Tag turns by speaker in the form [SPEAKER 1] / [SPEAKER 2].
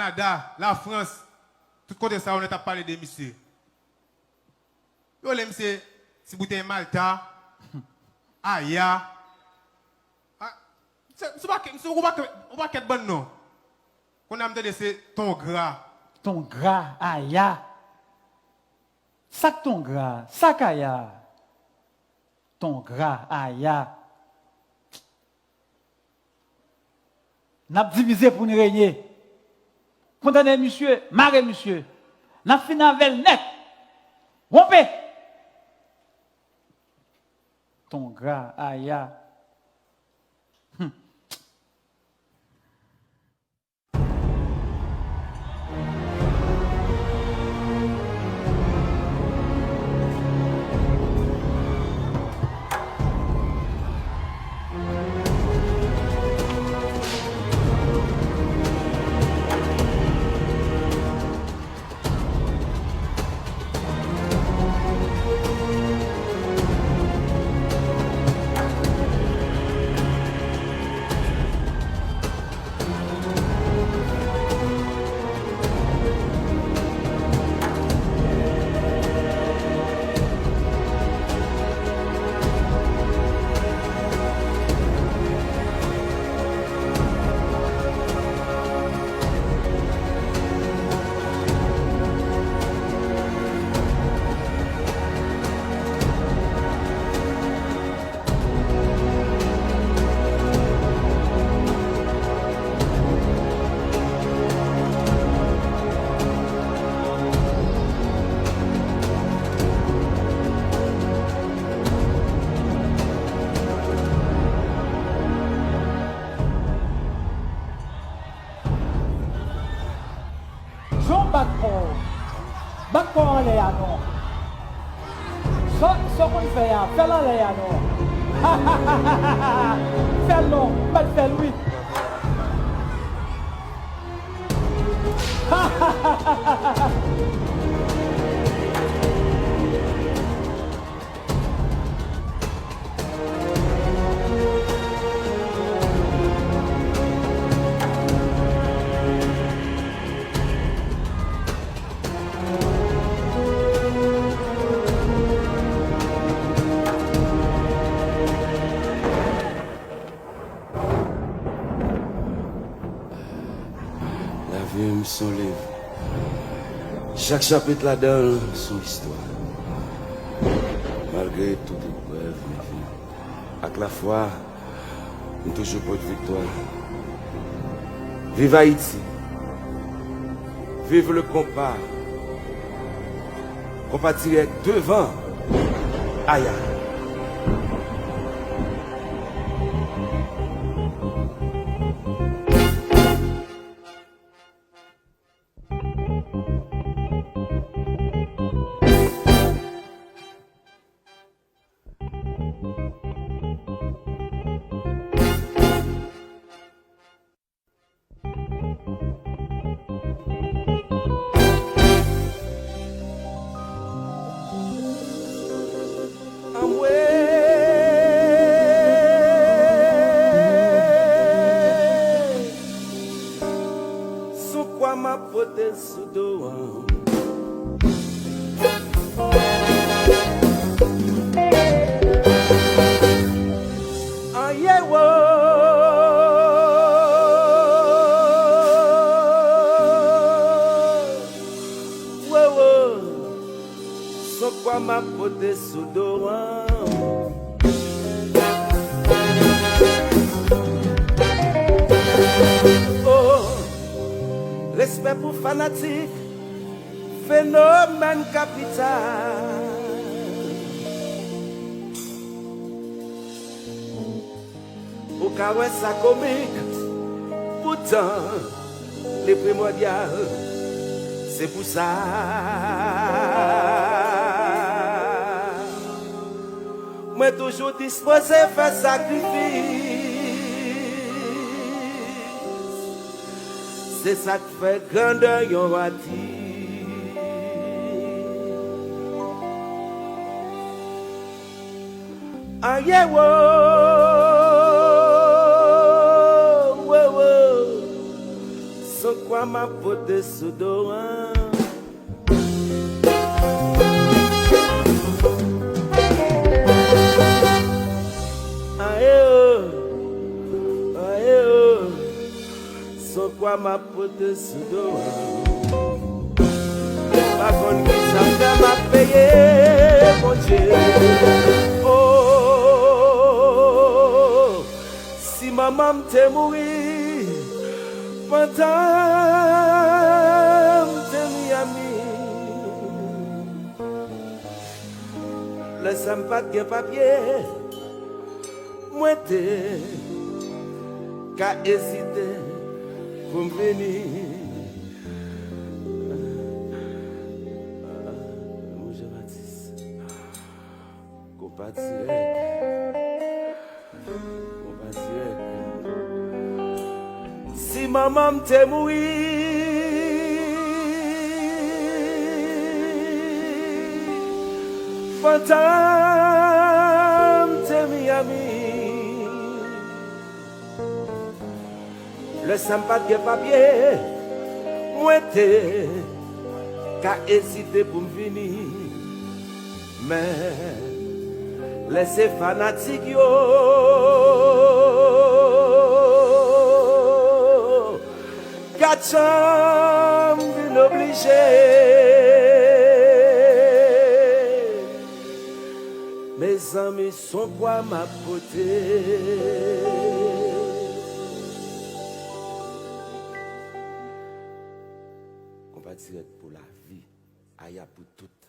[SPEAKER 1] Canada, la France, tout côté ça, on a parlé de monsieur. Yo, les monsieur, si vous êtes Malta, Aya, c'est pas qu'être bon, non. Qu'on a me c'est ton gras.
[SPEAKER 2] Ton gras, Aya. Sac ton gras, sac Aya. Ton gras, Aya. N'a divisé pour nous régner. Condamné monsieur, maré monsieur. N'a fini avec net. Rompé. Ton gras, Aya. Bakor le ano. So kon fè ya, fè la le ano. Fè non, pas fè lui.
[SPEAKER 3] Son livre. Chaque chapitre là-dedans, son histoire. Malgré toute épreuve, mes filles, avec la foi, nous toujours pour victoire. Vive Haïti. Vive le compas. Compas direct devant. Aya.
[SPEAKER 4] Respect pour fanatique, phénomène capital. Au cas où ça comique, pourtant, les primordiales, c'est pour ça. Moi toujours disposé à faire sacrifice. C'est ça qui fait grandeur yon wati. Aye wo, sans quoi ma ma pote sodoran. Son quoi ma pote sodoran. Par contre, qui ça fait m'a payé, mon Dieu. Oh, si maman m'te mouri, pendant m'te Miami, laisse-moi pas de papier, moi t'es qu'à hésiter pour me venir. Si maman m'te mouri, fantôme t'es Miami, le sympa de papier, moi t'es qu'à hésiter pour me venir, mais laissez fanatique yo quatre chambres d'une obligée. Mes amis sont quoi ma potée. Compatirette pour la vie, aïe pour toute.